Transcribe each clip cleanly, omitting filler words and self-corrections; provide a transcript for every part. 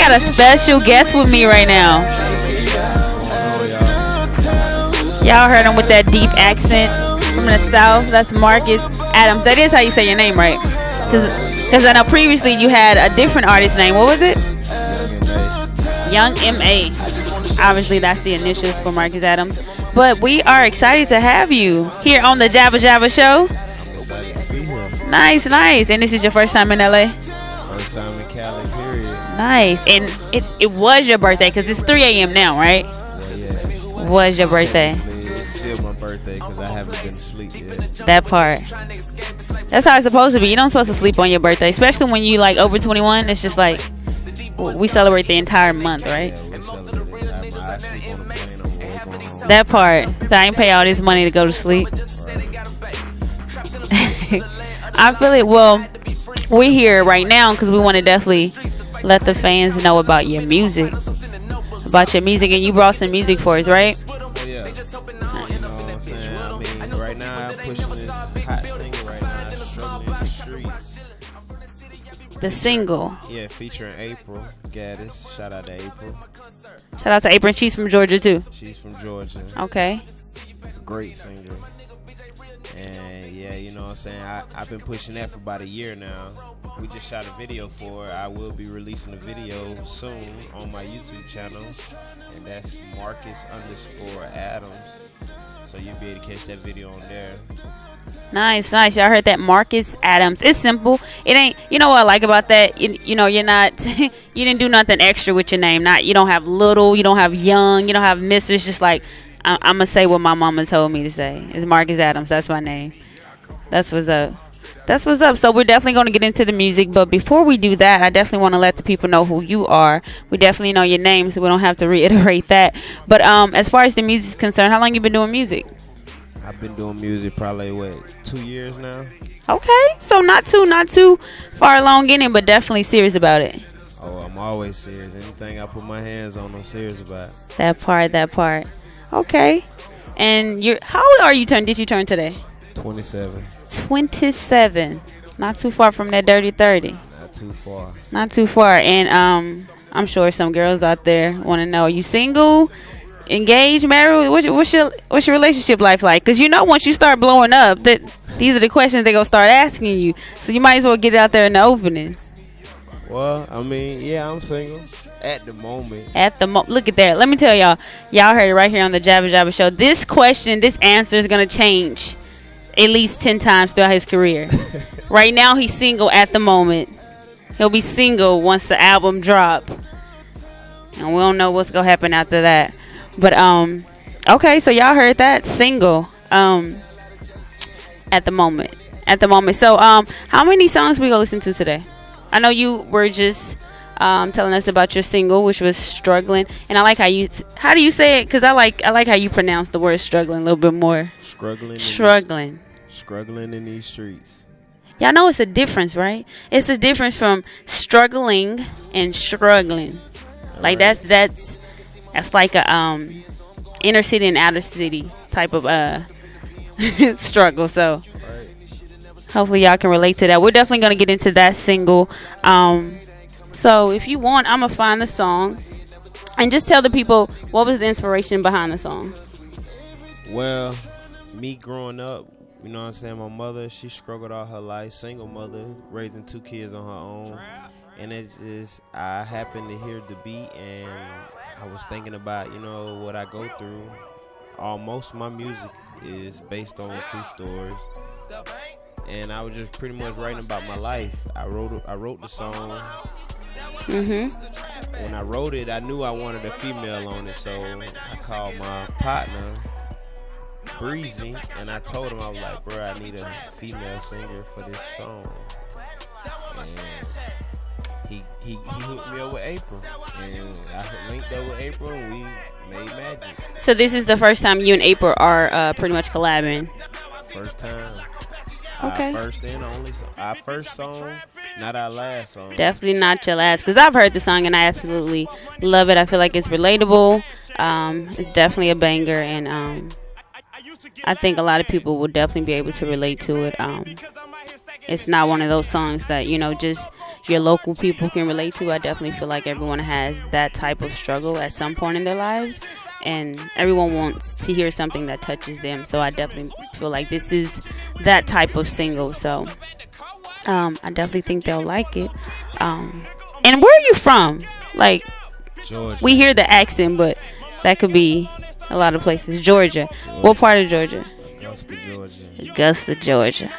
got a special guest with me right now. Y'all heard him with that deep accent from the South. That's Marcus Adams. That is how you say your name, right? Because I know previously you had a different artist name. What was it? Young M.A. Obviously, that's the initials for Marcus Adams. But we are excited to have you here on the Jabba Jabba Show. Nice, nice. And this is your first time in LA? First time in Cali, period. Nice. And it was your birthday because it's 3 a.m. now, right? Yeah. Was your birthday? It's still my birthday because I haven't been asleep yet. That part. That's how it's supposed to be. You don't supposed to sleep on your birthday, especially when you like over 21. It's just like we celebrate the entire month, right? Yeah, we celebrate. I sleep on the plane. I'm going home. That part. So I ain't pay all this money to go to sleep. I feel it. Well, we're here right now because we want to definitely let the fans know about your music. And you brought some music for us, right? Yeah. You know what I'm saying? I mean, right now I'm pushing this hot single right now, Struggling in the Streets. The single. Yeah, featuring April Gaddis. Shout out to April. Shout out to April. She's from Georgia too. She's from Georgia. Okay. Great singer. And yeah, you know what I'm saying? I've been pushing that for about a year now. We just shot a video for it. I will be releasing a video soon on my YouTube channel. And that's Marcus_Adams. So you'll be able to catch that video on there. Nice. Y'all heard that? Marcus Adams. It's simple. It ain't, you know what I like about that? You know, you're not, you didn't do nothing extra with your name. You don't have little, you don't have young, you don't have Mr. It's just like, I'm going to say what my mama told me to say. It's Marcus Adams. That's my name. That's what's up. So we're definitely going to get into the music. But before we do that, I definitely want to let the people know who you are. We definitely know your name, so we don't have to reiterate that. But as far as the music is concerned, how long you been doing music? I've been doing music probably, 2 years now? Okay. So not too far along in it, but definitely serious about it. Oh, I'm always serious. Anything I put my hands on, I'm serious about. That part. Okay. And how old are you? Did you turn today? 27. 27. Not too far from that dirty 30. Not too far. And I'm sure some girls out there want to know: are you single, engaged, married? What's your relationship life like? Because once you start blowing up, these are the questions they're gonna start asking you. So you might as well get it out there in the opening. Well, I mean, yeah, I'm single at the moment. Look at that. Let me tell y'all heard it right here on the Jabba Jabba Show. This answer is gonna change at least 10 times throughout his career. Right now, he's single at the moment. He'll be single once the album drop, and we don't know what's gonna happen after that. But okay, so y'all heard that, single at the moment. So how many songs we gonna listen to today? I know you were just telling us about your single, which was Struggling, and I like how do you say it? Because I like how you pronounce the word struggling a little bit more. Struggling in these streets. Y'all know it's a difference, right? It's a difference from struggling and struggling. Like right. that's like a inner city and outer city type of struggle. So Right. hopefully y'all can relate to that. We're definitely gonna get into that single. So if you want, I'm gonna find the song and just tell the people what was the inspiration behind the song. Well, me growing up, you know what I'm saying, my mother, she struggled all her life, single mother, raising 2 kids on her own. And I happened to hear the beat, and I was thinking about, what I go through. Most of my music is based on true stories. And I was just pretty much writing about my life. I wrote the song. When I wrote it, I knew I wanted a female on it, so I called my partner, Breezy, and I told him, I was like, bro, I need a female singer for this song. And he hooked me up with April, and I linked up with April, and we made magic. So this is the first time you and April are pretty much collabing. First time. Okay. Our first and only song. Our first song, not our last song. Definitely not your last, because I've heard the song and I absolutely love it. I feel like it's relatable. It's definitely a banger, and I think a lot of people will definitely be able to relate to it. it's not one of those songs that, you know, just your local people can relate to. I definitely feel like everyone has that type of struggle at some point in their lives, and everyone wants to hear something that touches them. So I definitely feel like this is that type of single. So I definitely think they'll like it. And where are you from? Like, Georgia. we hear the accent, but that could be a lot of places. Georgia. What part of Georgia? Augusta, Georgia. Augusta, Georgia.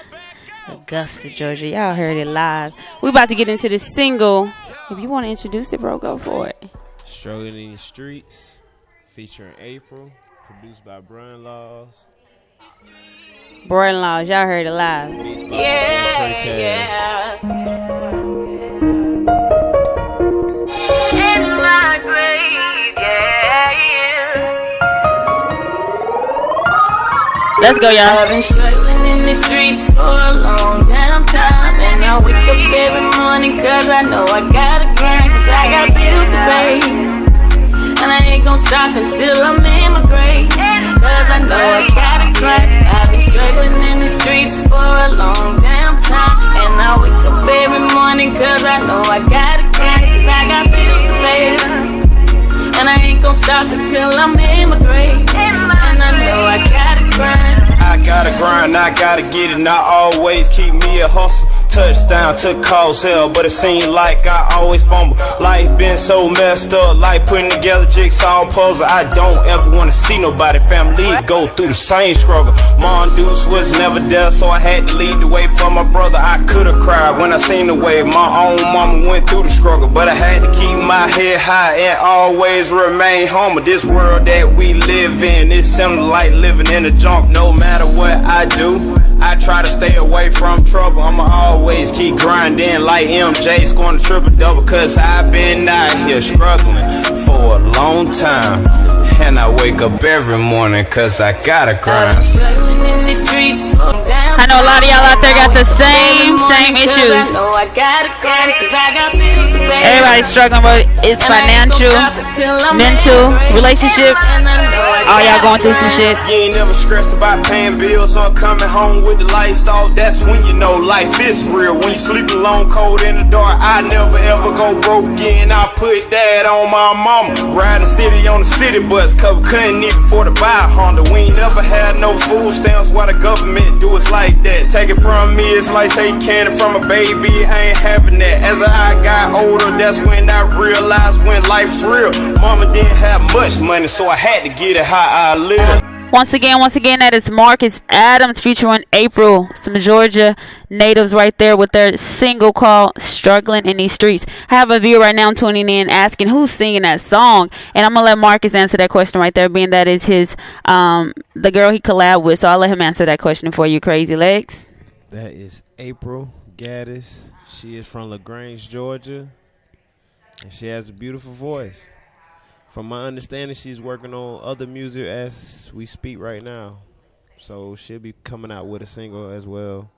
Augusta, Georgia. Y'all heard it live. We about to get into this single. If you want to introduce it, bro, go for it. Struggling in the Streets, featuring April, produced by Brian Laws. Brian Laws, y'all heard it live. Yeah. In my grave, yeah. Let's go, y'all. I've been struggling in the streets for a long damn time, and I wake up every morning cause I know I gotta grind, cause I got bills to pay, and I ain't gon' stop until I'm in my grave, cause I know I gotta grind. I've been struggling in the streets for a long damn time, and I wake up every morning cause I know I gotta grind, cause I got bills to pay, and I ain't gon' stop until I'm in my grave, and I know I gotta grind. I gotta grind, I gotta get it, and I always keep me a hustle. Touchdown to cause hell, but it seemed like I always fumble. Life been so messed up, like putting together jigsaw puzzle. I don't ever wanna see nobody family go through the same struggle. Mongoose was never there, so I had to lead the way for my brother. I could've cried when I seen the way my own mama went through the struggle, but I had to keep my head high and always remain humble. This world that we live in, it's similar like living in a junk. No matter what I do, I try to stay away from trouble. I'ma always keep grinding like MJ scoring a triple-double, cause I've been out here struggling for a long time, and I wake up every morning cause I gotta grind. I know a lot of y'all out there got the same issues. Everybody's struggling, bro. It's financial, mental, relationship. All y'all going through some shit. You ain't never stressed about paying bills or coming home with the lights off. That's when you know life is real. When you sleep alone, cold in the dark, I never ever go broke again. I put that on my mama. Riding city on the city bus, cause we couldn't even afford to buy a Honda. We ain't never had no food stamps. Why the government do us like that? Take it from me, it's like taking candy from a baby. I ain't having that. As I got older, that's when I realized when life's real. Mama didn't have much money, so I had to get it how I live. Once again, that is Marcus Adams featuring April. Some Georgia natives right there with their single called Struggling in These Streets. I have a viewer right now tuning in asking who's singing that song, and I'm going to let Marcus answer that question right there, being that is his the girl he collabed with. So I'll let him answer that question for you, Crazy Legs. That is April Gaddis. She is from LaGrange, Georgia, and she has a beautiful voice. From my understanding, she's working on other music as we speak right now. So she'll be coming out with a single as well.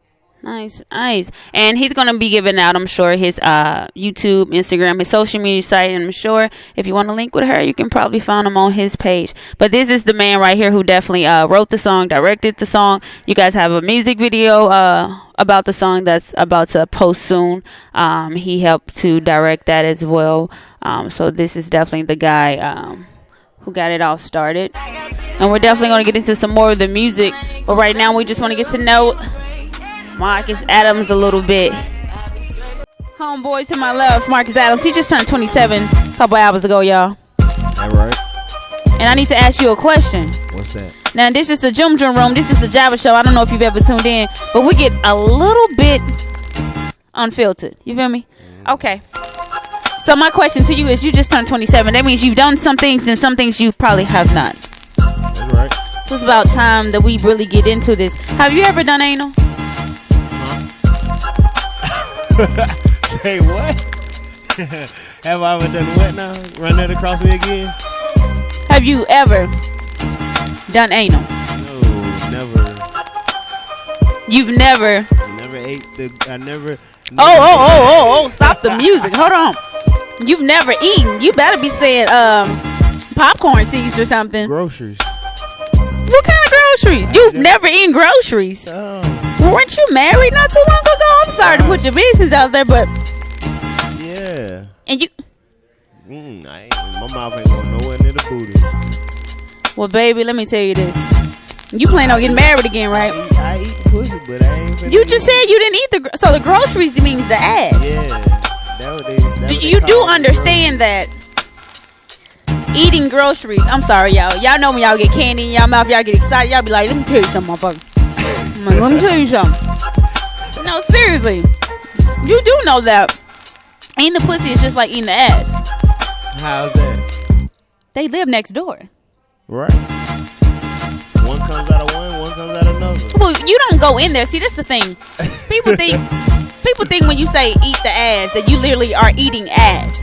Nice. And he's going to be giving out, I'm sure, his YouTube, Instagram, his social media site. And I'm sure if you want to link with her, you can probably find him on his page. But this is the man right here who definitely wrote the song, directed the song. You guys have a music video about the song that's about to post soon. He helped to direct that as well. So this is definitely the guy who got it all started. And we're definitely going to get into some more of the music. But right now, we just want to get to know Marcus Adams a little bit. Homeboy to my left, Marcus Adams. He just turned 27 a couple hours ago, y'all. All right. And I need to ask you a question. What's that? Now, this is the Jum Jum Room. This is the Java Show. I don't know if you've ever tuned in, but we get a little bit unfiltered. You feel me? Okay. So my question to you is, you just turned 27. That means you've done some things and some things you probably have not. That's right. So it's about time that we really get into this. Have you ever done anal? Say what? Have I ever done what now? Run that across me again? Have you ever done anal? No, never. You've never. Never ate the. I never. Oh! Stop the music. Hold on. You've never eaten. You better be saying popcorn seeds or something. Groceries. What kind of groceries? You've never eaten groceries. Oh. Weren't you married not too long ago? I'm sorry to put your business out there, but Yeah. and you. My mouth ain't going nowhere near the booty. Well, baby, let me tell you this. You plan on getting married again, right? I eat pussy, but I ain't. You just said you didn't eat so the groceries means the ass. Yeah. That what they You do call understand that eating groceries. I'm sorry, y'all. Y'all know when y'all get candy in y'all mouth, y'all get excited. Y'all be like, let me tell you something, motherfucker. I'm like, let me tell you something. No, seriously. You do know that eating the pussy is just like eating the ass. How's that? They live next door. Right. One comes out of one comes out of another. Well, you don't go in there. See, that's the thing. People think when you say eat the ass that you literally are eating ass.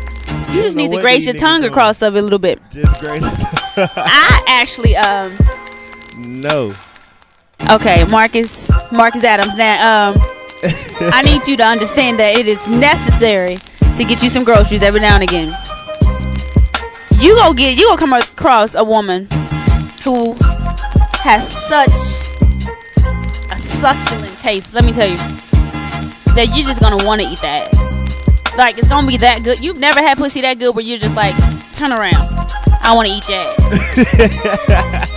You just need to graze your tongue across of it a little bit. Just graze your tongue. I actually No. Okay, Marcus Adams. Now I need you to understand that it is necessary to get you some groceries every now and again. You gonna come across a woman who has such a succulent taste. Let me tell you that you're just gonna want to eat the ass. Like, it's gonna be that good. You've never had pussy that good where you're just like, turn around, I want to eat your ass.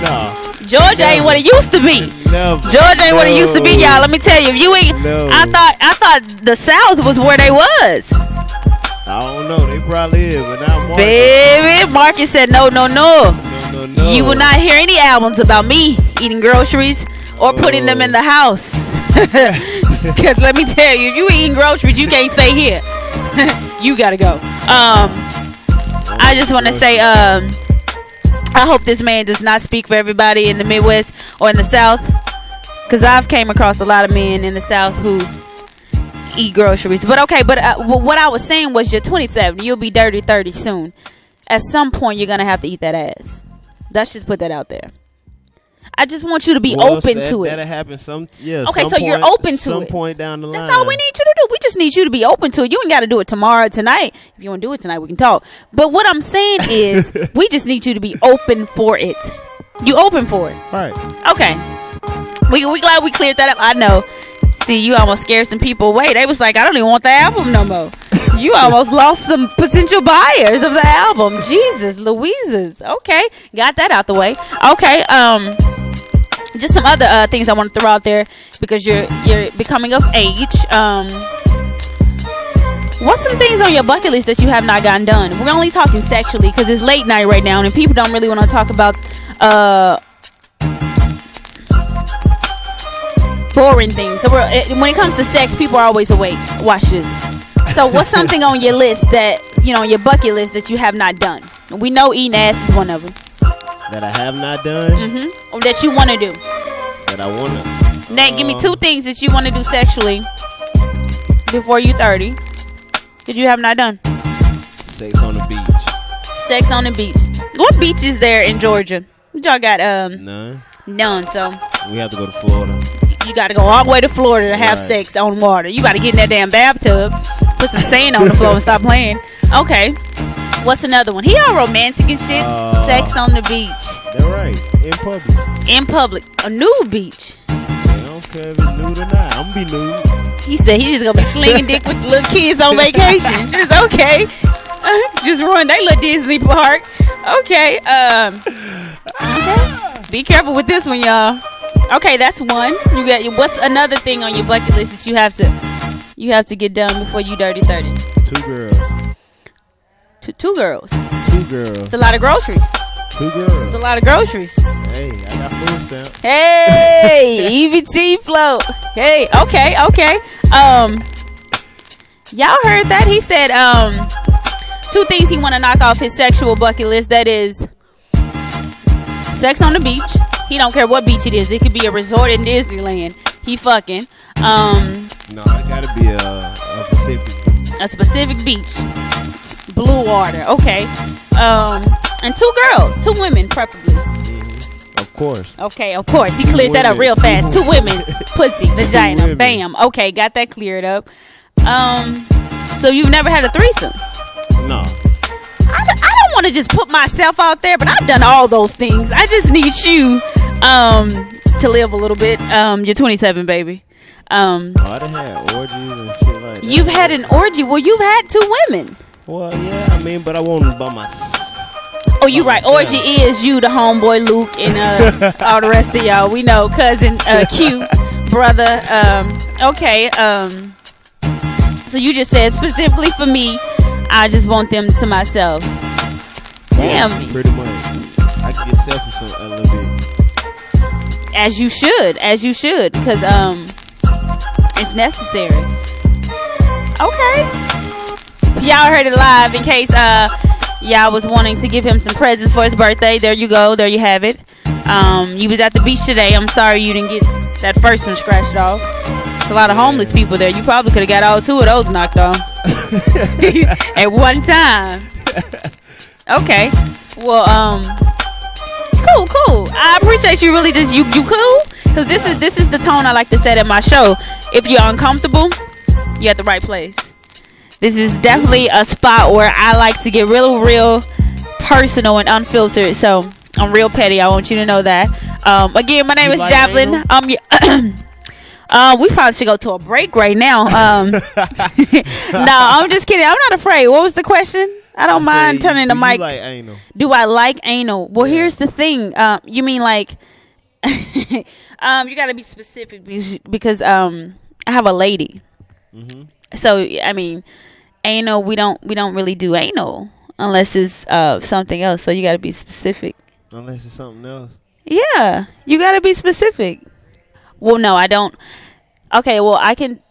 No. Georgia ain't what it used to be. Never. Georgia ain't what it used to be, y'all. Let me tell you, if you ain't, No. I thought the South was where they was. I don't know. They probably is, but now Marcus. Baby, Marcus said no. No. You will not hear any albums about me eating groceries or putting them in the house. Because let me tell you, if you eating groceries, you can't stay here. You gotta go. I just want to say, I hope this man does not speak for everybody in the Midwest or in the South, because I've came across a lot of men in the South who eat groceries. But okay, what I was saying was, you're 27, you'll be dirty 30 soon. At some point you're gonna have to eat that ass. Let's just put that out there. I just want you to be open to it. That'll happen okay, so you're open to some it. point down the line. That's all we need you to do. We just need you to be open to it. You ain't got to do it tomorrow, tonight. If you want to do it tonight, we can talk. But what I'm saying is, we just need you to be open for it. You open for it. Right. Okay. We glad we cleared that up. I know. See, you almost scared some people away. They was like, I don't even want the album no more. You almost lost some potential buyers of the album. Jesus Louises. Okay. Got that out the way. Okay. Just some other things I want to throw out there, because you're becoming of age. What's some things on your bucket list that you have not gotten done? We're only talking sexually because it's late night right now and people don't really want to talk about boring things. So when it comes to sex, people are always awake. Watch this. So what's something on your list that, on your bucket list that you have not done? We know eating ass is one of them. That I have not done? Mm-hmm. Or that you want to do? That I want to. Nate, give me 2 things that you want to do sexually before you 30 that you have not done. Sex on the beach. Sex on the beach. What beach is there in Georgia? Y'all got none. So we have to go to Florida. You got to go all the way to Florida to have sex on water. You got to get in that damn bathtub, put some sand on the floor and stop playing. Okay. What's another one? He all romantic and shit. Sex on the beach. That's right. In public. In public. A nude beach. I don't care if it's nude or not. I'm going to be nude. He said he's just going to be slinging dick with the little kids on vacation. Just okay. Just run that little Disney park. Okay. Okay. Be careful with this one, y'all. Okay, that's one. You got. What's another thing on your bucket list that you have to get done before you dirty 30? 2 girls. Two girls. 2 girls. It's a lot of groceries. 2 girls. It's a lot of groceries. Hey, I got food stamps. Hey, EBT float. Hey, okay. Y'all heard that? He said 2 things he want to knock off his sexual bucket list. That is sex on the beach. He don't care what beach it is. It could be a resort in Disneyland. He fucking. No, it gotta be a specific beach. Blue water. Okay. And 2 girls. 2 women, preferably. Of course. Okay, of course. He cleared that up real fast. 2 women. Pussy. Vagina. Women. Bam. Okay, got that cleared up. So you've never had a threesome? No. I don't want to just put myself out there, but I've done all those things. I just need you to live a little bit. You're 27, baby. I done had orgies and shit like that. You've had an orgy. Well, you've had 2 women. Well, yeah, I mean, but I wasn't by myself. Oh, you right. Orgy is you, the homeboy Luke, and all the rest of y'all. We know, cousin Q, brother. Okay. So you just said specifically for me, I just want them to myself. Damn. Yeah, pretty much. I can get selfish a little bit. As you should, because it's necessary. Okay. Y'all heard it live. In case y'all was wanting to give him some presents for his birthday, there you go. There you have it. You was at the beach today. I'm sorry you didn't get that first one scratched off. There's a lot of homeless people there. You probably could have got all 2 of those knocked off at one time. Okay. Well, cool. I appreciate you really just you cool, because this is the tone I like to set at my show. If you're uncomfortable, you're at the right place. This is definitely a spot where I like to get real personal and unfiltered. So I'm real petty. I want you to know that. Again, my name is Javelin. We probably should go to a break right now. No, I'm just kidding. I'm not afraid. What was the question? I don't mind turning the mic. Like anal? Do I like anal? Well, here's the thing. You mean like you got to be specific because I have a lady. Mm-hmm. So I mean, anal. We don't really do anal unless it's something else. So you got to be specific. Unless it's something else. Yeah, you got to be specific. Well, no, I don't. Okay, well, I can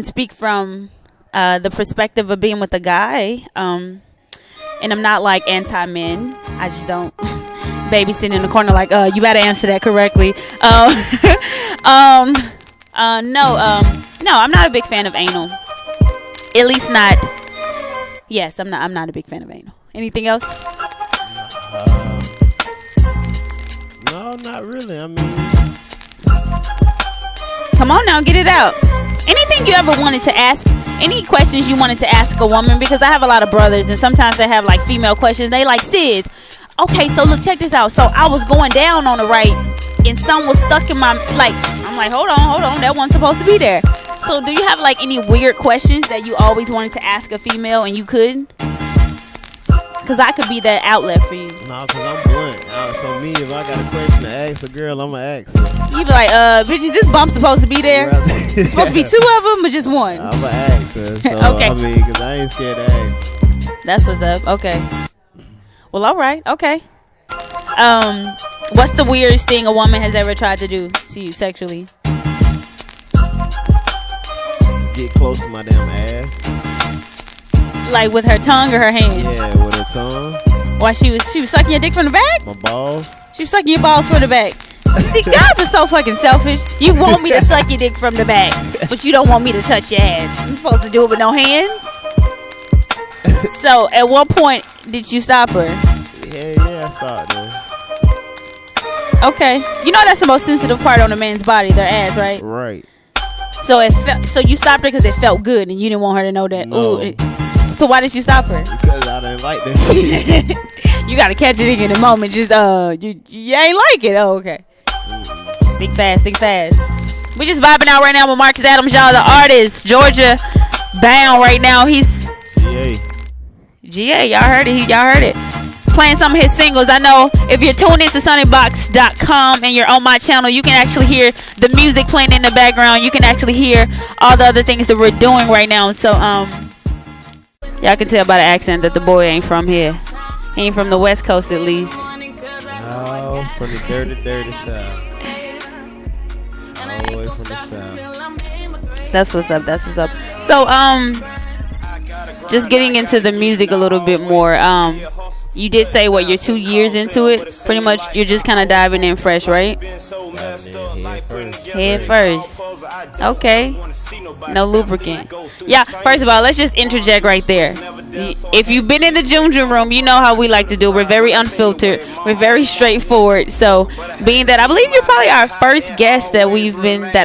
speak from the perspective of being with a guy, and I'm not like anti-men. I just don't babysitting in the corner like, you better answer that correctly. No, I'm not a big fan of anal. At least not. Yes, I'm not a big fan of anal. Anything else? No, not really. I mean, come on now, get it out. Anything you ever wanted to ask? Any questions you wanted to ask a woman? Because I have a lot of brothers, and sometimes they have like female questions. They like, sis, okay, so look, check this out. So I was going down on the right, and some was stuck in my, like, I'm like, hold on, that wasn't supposed to be there. So do you have like any weird questions that you always wanted to ask a female and you couldn't? Because I could be that outlet for you. No, because I'm blunt. So me, if I got a question to ask a girl, I'm going to ask her. You be like, bitch, is this bump supposed to be there? It's supposed to be 2 of them or just one? I'm going to ask her. So, okay. I mean, because I ain't scared to ask. That's what's up. Okay. Well, all right. Okay. What's the weirdest thing a woman has ever tried to do to you sexually? Get close to my damn ass. Like with her tongue or her hand? Yeah, with her tongue. Why she was sucking your dick from the back? My balls. She was sucking your balls from the back. See, guys are so fucking selfish. You want me to suck your dick from the back, but you don't want me to touch your ass. I'm supposed to do it with no hands. So, at what point did you stop her? Yeah, I stopped her. Okay, you know that's the most sensitive part on a man's body, their ass, right? Right. So so you stopped her because it felt good, and you didn't want her to know that. No. Ooh, so why did you stop her? Because I didn't like that shit. You gotta catch it in the moment. Just you ain't like it. Oh, okay. Think fast. We just vibing out right now with Marcus Adams, y'all, the artist, Georgia bound right now. He's GA. Y'all heard it. Playing some of his singles. I know if you're tuned into sunnybox.com and you're on my channel, you can actually hear the music playing in the background. You can actually hear all the other things that we're doing right now. So y'all can tell by the accent that the boy ain't from here. He ain't from the West Coast, at least. Oh, from the dirty South. All the way from the South. That's what's up. So just getting into the music a little bit more. You did say you're 2 years into it. Pretty much, you're just kind of diving in fresh, right? Head first. Okay. No lubricant. Yeah. First of all, let's just interject right there. If you've been in the Junjun room, you know how we like to do. We're very unfiltered. We're very straightforward. So, being that I believe you're probably our first guest that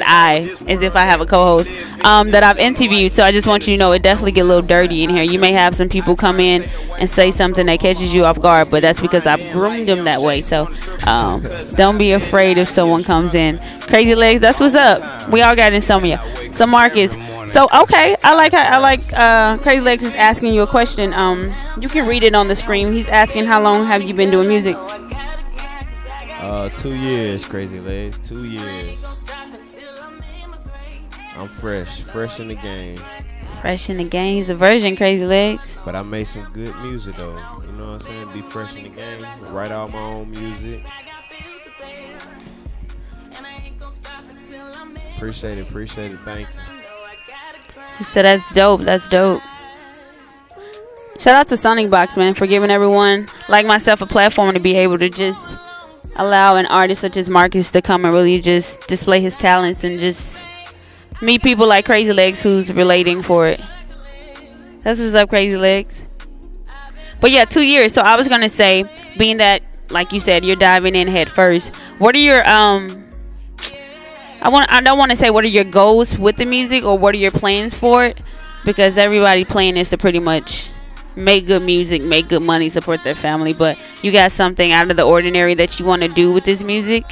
as if I have a co-host, that I've interviewed. So I just want you to know it definitely get a little dirty in here. You may have some people come in and say something that catches you off guard, but that's because I've groomed them that way. So don't be afraid if someone comes in. Crazy Legs, that's what's up. We all got insomnia. So Marcus, so okay, I like Crazy Legs is asking you a question. You can read it on the screen. He's asking, how long have you been doing music? 2 years, Crazy Legs. 2 years. I'm fresh in the game. Fresh in the game. He's a virgin, Crazy Legs. But I made some good music though. You know what I'm saying? Be fresh in the game. Write all my own music. Appreciate it. Thank you. He said that's dope. Shout out to Sonic Box, man, for giving everyone like myself a platform to be able to just allow an artist such as Marcus to come and really just display his talents and just meet people like Crazy Legs who's relating for it. That's what's up, Crazy Legs. But yeah, 2 years. So I was gonna say, being that, like you said, you're diving in head first. What are your I don't want to say what are your goals with the music or what are your plans for it, because everybody plan is to pretty much make good music, make good money, support their family. But you got something out of the ordinary that you want to do with this music,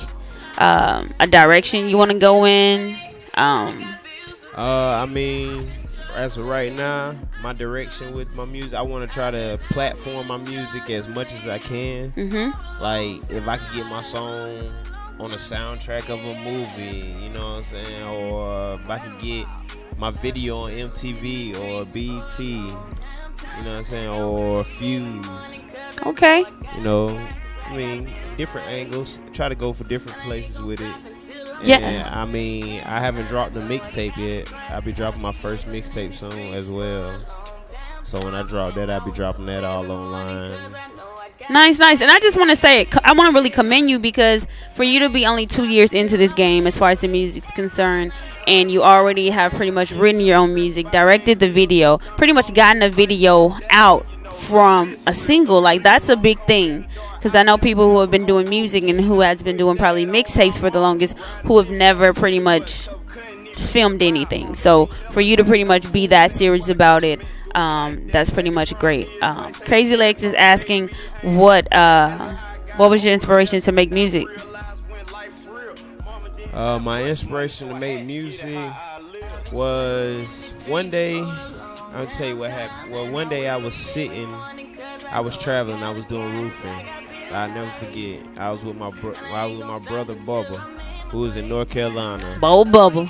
a direction you want to go in. I mean, as of right now, my direction with my music, I want to try to platform my music as much as I can. Like, if I could get my song on the soundtrack of a movie, you know what I'm saying? Or if I could get my video on MTV or BET, you know what I'm saying? Or Fuse. Okay. You know, I mean, different angles. Try to go for different places with it. Yeah. And, I mean, I haven't dropped a mixtape yet. I'll be dropping my first mixtape soon as well. So when I drop that, I'll be dropping that all online. Nice. And I just want to say, I want to really commend you, because for you to be only 2 years into this game as far as the music's concerned, and you already have pretty much written your own music, directed the video, pretty much gotten a video out from a single, like that's a big thing. Because I know people who have been doing music and who has been doing probably mixtapes for the longest, who have never pretty much filmed anything. So for you to pretty much be that serious about it, that's pretty much great. Crazy Legs is asking, what was your inspiration to make music? My inspiration to make music was one day, I'll tell you what happened. Well, one day I was traveling, I was doing roofing. I'll never forget. I was with my brother Bubba, who was in North Carolina. Bubba.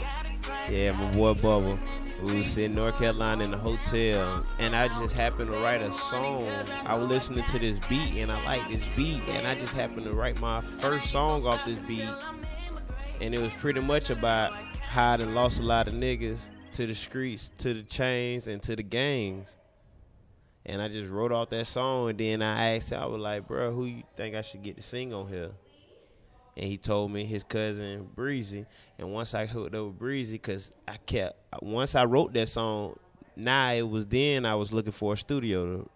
Yeah, my boy Bubba. We was in North Carolina in the hotel, and I just happened to write a song. I was listening to this beat, and I liked this beat, and I just happened to write my first song off this beat, and it was pretty much about how I done lost a lot of niggas to the streets, to the chains, and to the gangs. And I just wrote off that song, and then I asked him, I was like, bro, who you think I should get to sing on here? And he told me his cousin Breezy. And once I hooked up with Breezy, because once I wrote that song, I was looking for a studio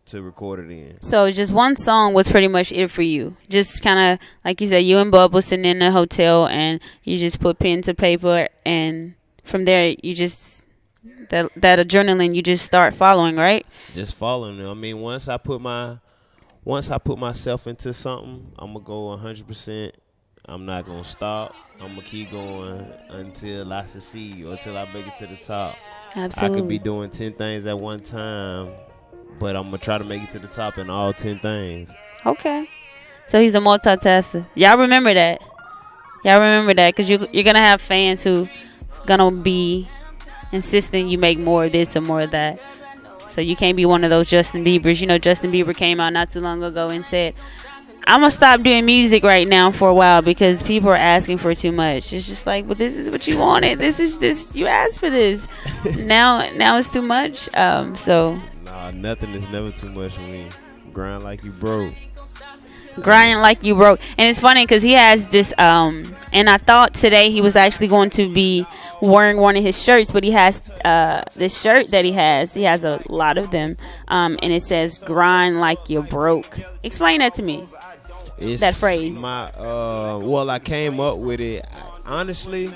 to record it in. So just one song was pretty much it for you. Just kind of, like you said, you and Bubba sitting in the hotel, and you just put pen to paper, and from there, you just, that adrenaline, you just start following, right? Just following them. I mean, once I put myself into something, I'm going to go 100%. I'm not going to stop. I'm going to keep going until I succeed or until I make it to the top. Absolutely. I could be doing 10 things at one time, but I'm going to try to make it to the top in all 10 things. Okay. So he's a multitasker. Y'all remember that. Because you're going to have fans who going to be insisting you make more of this or more of that. So you can't be one of those Justin Biebers. You know, Justin Bieber came out not too long ago and said, I'm going to stop doing music right now for a while because people are asking for too much. It's just like, but this is what you wanted. You asked for this. Now it's too much. So. Nah, nothing is never too much for me. Grind like you broke. Grinding like you broke. And it's funny because he has this, and I thought today he was actually going to be wearing one of his shirts, but he has this shirt that he has a lot of them, and it says grind like you're broke. Explain that to me. It's that phrase. I came up with it. Honestly,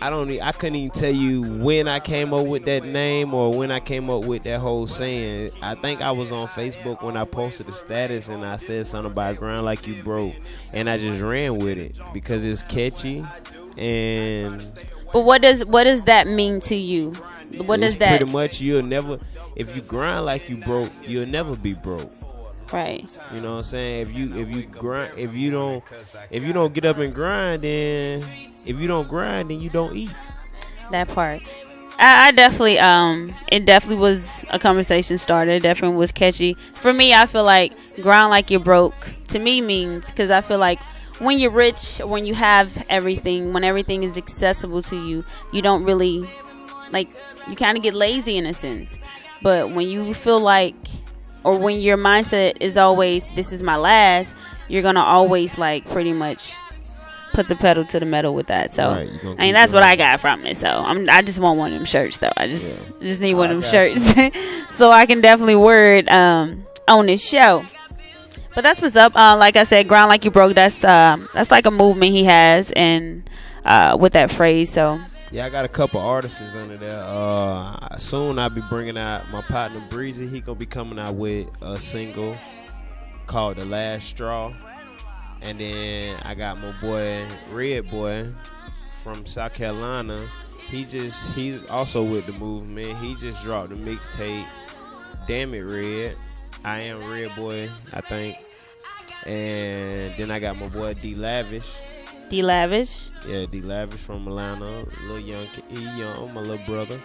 I couldn't even tell you when I came up with that name or when I came up with that whole saying. I think I was on Facebook when I posted the status and I said something about grind like you broke, and I just ran with it because it's catchy. And But what does that mean to you? What does that? Pretty much, you'll never, if you grind like you broke, you'll never be broke. Right. You know what I'm saying? If you grind, if you don't get up and grind, then if you don't grind, then you don't eat. That part. I definitely it definitely was a conversation starter. It definitely was catchy. For me, I feel like grind like you're broke to me means, because I feel like when you're rich, when you have everything, when everything is accessible to you, you don't really, like, you kind of get lazy in a sense. But when you feel like, or when your mindset is always, this is my last, you're gonna always like pretty much put the pedal to the metal with that. So right, I mean, that's what I got from it. So I just want one of them shirts though. I just need one of them shirts so I can definitely wear it on this show. But that's what's up. Like I said, grind like you broke. That's like a movement he has, and with that phrase. So yeah, I got a couple artists under there. Soon I'll be bringing out my partner Breezy. He gonna be coming out with a single called "The Last Straw," and then I got my boy Red Boy from South Carolina. He's also with the movement. He just dropped the mixtape, "Damn It Red." I am Red Boy, I think. And then I got my boy D Lavish. D Lavish. Yeah, D Lavish from Atlanta. Little young, he young, my little brother.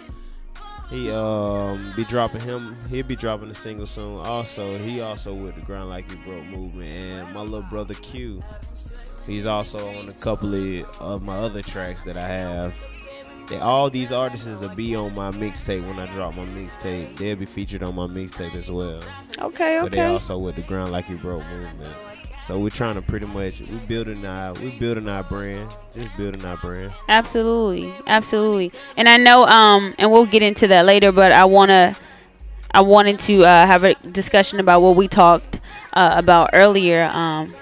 He'll be dropping a single soon. Also, he also with the Grind Like You Broke movement. And my little brother Q, he's also on a couple of my other tracks that I have. All these artists will be on my mixtape when I drop my mixtape. They'll be featured on my mixtape as well. Okay. But they also with the Grind Like You Broke movement. So we're trying to pretty much we building our brand, just building our brand. Absolutely. And I know and we'll get into that later, but I wanted to have a discussion about what we talked about earlier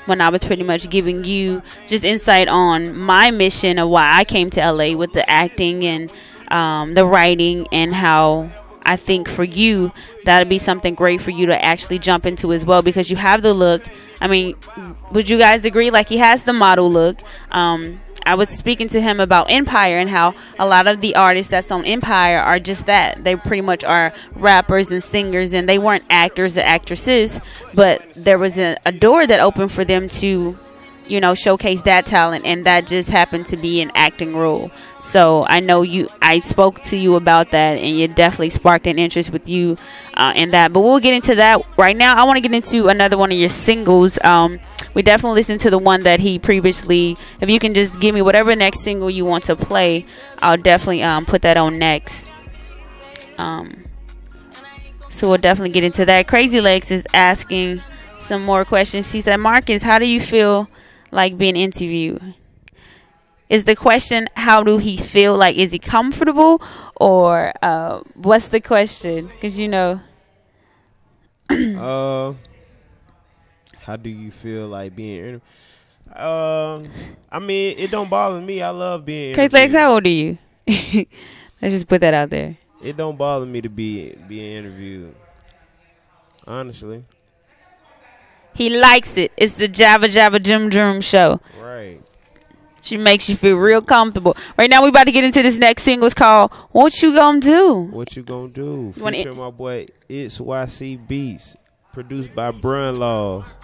when I was pretty much giving you just insight on my mission of why I came to LA with the acting and the writing, and how I think for you that'd be something great for you to actually jump into as well, because you have the look. I mean, would you guys agree? Like, he has the model look. I was speaking to him about Empire and how a lot of the artists that's on Empire are just that. They pretty much are rappers and singers, and they weren't actors or actresses, but there was a door that opened for them to, showcase that talent, and that just happened to be an acting role. So I know I spoke to you about that, and it definitely sparked an interest with you in that. But we'll get into that right now. I want to get into another one of your singles. We definitely listened to the one that he previously. If you can just give me whatever next single you want to play, I'll definitely put that on next. So we'll definitely get into that. Crazy Legs is asking some more questions. She said, Marcus, how do you feel like being interviewed? Is the question, how do he feel? Like, is he comfortable, or what's the question? Because how do you feel like being interviewed? I mean, it don't bother me. I love being interviewed. Crazy Legs, how old are you? Let's just put that out there. It don't bother me to be being interviewed, honestly. He likes it. It's the Jabba Jabba Jim Jim show. Right. She makes you feel real comfortable. Right now, we about to get into this next single. It's called "What You Gonna Do." What you gonna do? Featuring my boy It's YC Beats, produced by Brun Laws.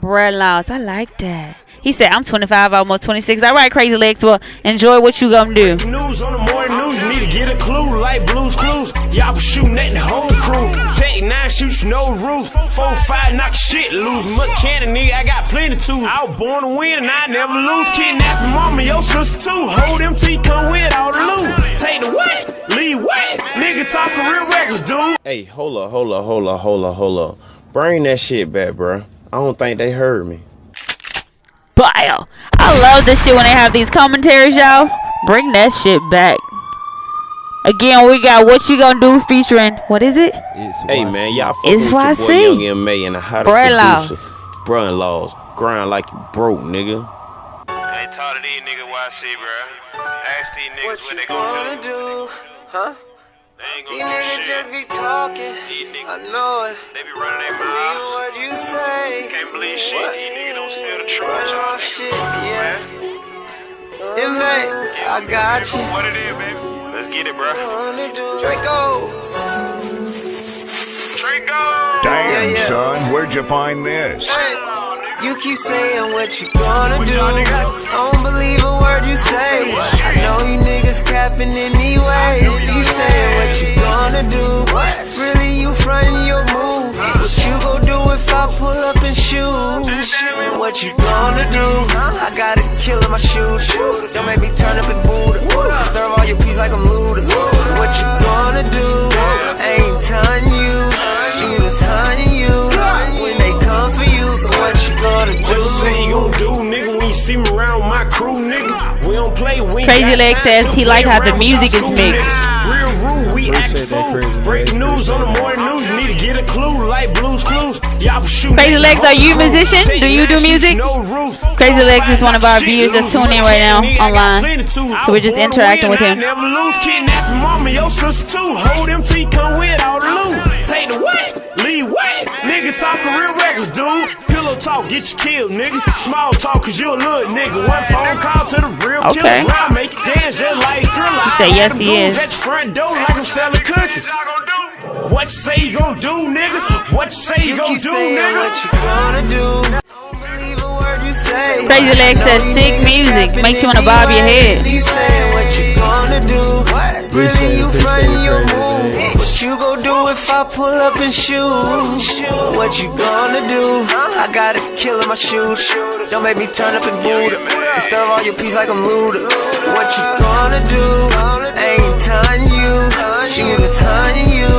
Brun Laws, I like that. He said, "I'm 25, almost 26." All right, Crazy Legs. Well, enjoy What You Gonna Do. News on the morning news, you need to get a clue like Blue's Clues. Y'all was shooting at the whole crew. Take 9 shoots, no rules. 4-5 knock shit loose. Mechanic nigga, I got plenty too. I was born to win and I never lose. Kidnapping mama, your sister too. Hold them till you come with all the loot. Take the what? Leave what? Nigga talking real reckless, dude. Hey, hold up. Bring that shit back, bro. I don't think they heard me. Bio. I love this shit when they have these commentaries, y'all. Bring that shit back. Again, we got What You Gonna Do featuring, what is it? Hey man, y'all fuck It's with your boy YC. Young M.A. and the hottest Brun producer, Brun Laws. Grind like you broke, nigga. Talk to these niggas YC, bro. Ask these niggas what they gonna do, huh? These niggas just be talking. I know it. They be running their mouths. Believe what you say. Can't believe shit. These niggas don't sell the truth. Off shit, yeah. Mate, I got you. What it is, baby? Let's get it, bro. Draco. Damn, son, where'd you find this? You keep saying what you gonna do. I don't believe a word you say. I know you niggas capping anyway. You saying what you gonna do. Really, you frontin' your move. What you gon' do if I pull up and shoot? What you gonna do? I got a kill in my shoes. Don't make me turn up and boot it. Stir all your peas like I'm looted. What you gonna do? I ain't telling you. She was hunting you when they come for you. So what you gonna do? What you say you gon' do, nigga, when you see me around my crew, nigga? We don't play, we ain't Crazy Leg says he like how the music is mixed. Real rude, we act fool. Breaking news on the morning news, you need to get a clue, like Blues Clues. Y'all shoot. Crazy Legs, are you a musician? Do you do music? Crazy Legs is one of our viewers that's tuning in right now online. So we're just interacting with him. Never lose, kidnapping mama, your sister too. Hold them till you come with all the loot. Take the what? Leave what? Nigga talking real records, dude. Pillow talk, get you killed, nigga. Small talk, cause you a little nigga. One phone call to the real killer. I'll make you dance just like Thriller. He say yes, he is. At your front door like I'm selling cookies. What you say you gon' do, nigga? What you say you gon' do, nigga? What you gonna do? Don't believe a word you say. Crazy Leg says sick music makes you wanna bob your head. You saying what you gonna do? Really, you frontin' your move. What you gon' do if I pull up and shoot? What you gonna do? I got a kill in my shoes. Don't make me turn up and boot it. And stir all your peas like I'm looted. What you gonna do? I ain't telling you. She was hunting you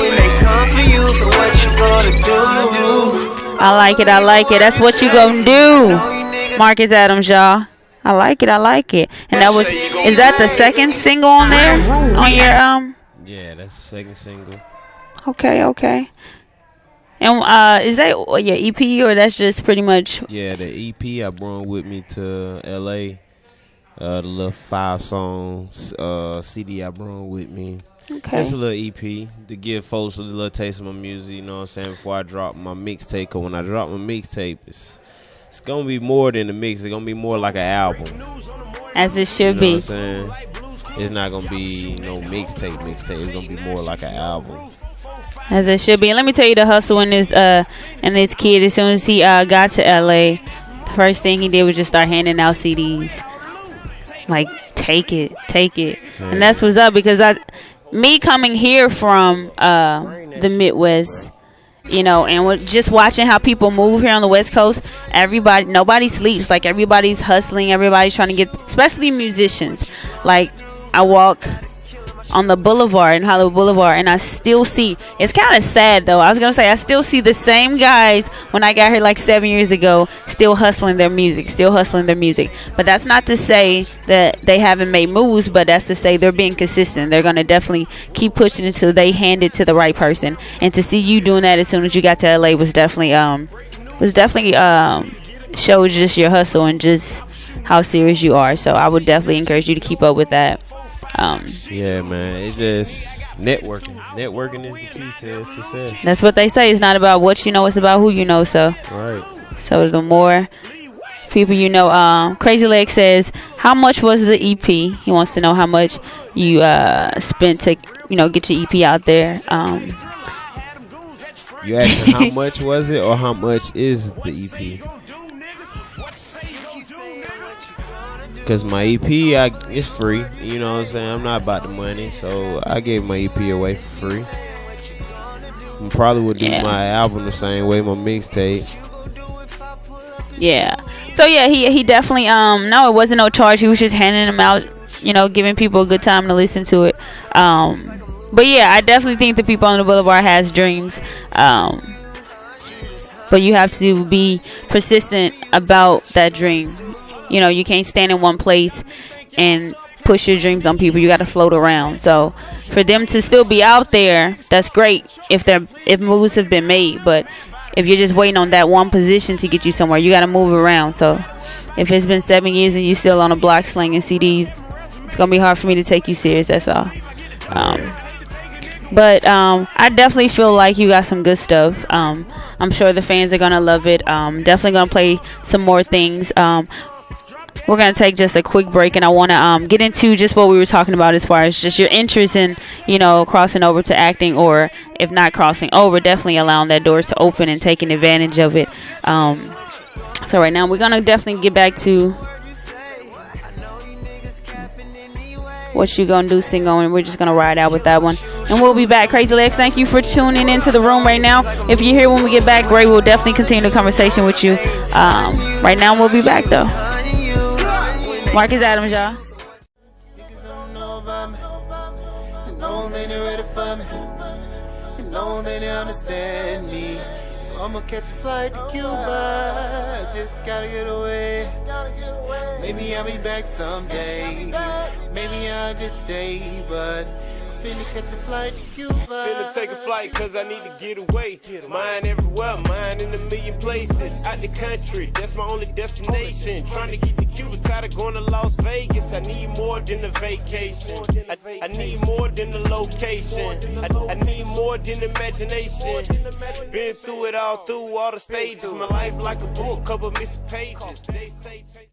when they come for you. So what you gonna do? I like it, I like it. That's what you gonna do. Marcus Adams, y'all. I like it, I like it. And that was, is that the second single on there? On your Yeah, that's the second single. Okay. And is that your EP or that's just pretty much? Yeah, the EP I brought with me to LA. The little 5-song CD I brought with me. Okay. It's a little EP to give folks a little taste of my music, you know what I'm saying, before I drop my mixtape. Cause when I drop my mixtape, it's gonna be more than a mix. It's gonna be more like an album. As it should be. You know what I'm saying? It's not gonna be no mixtape. It's gonna be more like an album. As it should be. And let me tell you the hustle in this kid. As soon as he got to LA, the first thing he did was just start handing out CDs. Like, take it. Yeah. And that's what's up, because me coming here from the Midwest, you know, and just watching how people move here on the West Coast, nobody sleeps. Like, everybody's hustling, everybody's trying to get, especially musicians. Like, I walk on the boulevard, in Hollywood Boulevard, and I still see, it's kind of sad though, I was gonna say, I still see the same guys when I got here like 7 years ago, still hustling their music. But that's not to say that they haven't made moves, but that's to say they're being consistent. They're gonna definitely keep pushing until they hand it to the right person. And to see you doing that as soon as you got to LA was definitely showed just your hustle and just how serious you are. So I would definitely encourage you to keep up with that. Yeah, man, it's just networking is the key to success. That's what they say. It's not about what you know, it's about who you know. So right. So the more people you know. Crazy Leg says, how much was the EP? He wants to know how much you spent to get your EP out there. You asking how much was it or how much is the EP? Because my EP, it's free. You know what I'm saying? I'm not about the money. So I gave my EP away for free. I probably would do my album the same way, my mixtape. Yeah. So yeah, he definitely, no, it wasn't no charge. He was just handing them out, giving people a good time to listen to it. But yeah, I definitely think the people on the Boulevard has dreams. But you have to be persistent about that dream. You can't stand in one place and push your dreams on people. You got to float around. So for them to still be out there, that's great if moves have been made. But if you're just waiting on that one position to get you somewhere, you got to move around. So if it's been 7 years and you still on the block slinging CDs, it's gonna be hard for me to take you serious. That's all. But I definitely feel like you got some good stuff. I'm sure the fans are gonna love it. Definitely gonna play some more things. We're gonna take just a quick break, and I want to get into just what we were talking about as far as just your interest in, crossing over to acting, or if not crossing over, definitely allowing that doors to open and taking advantage of it. So right now we're gonna definitely get back to what you gonna do, single, and we're just gonna ride out with that one, and we'll be back. Crazy Legs, thank you for tuning into the room right now. If you're here when we get back, great, we'll definitely continue the conversation with you. Right now we'll be back though. Marcus Adams, y'all. I'ma catch a flight to Cuba. Just gotta get away. Maybe I'll be back someday. Maybe I'll just stay, but finna catch a flight to Cuba. Finna take a flight cause I need to get away. Mine everywhere, mine in a million places. Out the country, that's my only destination. Trying to get to Cuba, tired of going to Las Vegas. I need more than a vacation. I need more than the location. I need more than imagination. Been through it all, through all the stages. My life like a book, cover missing pages. They say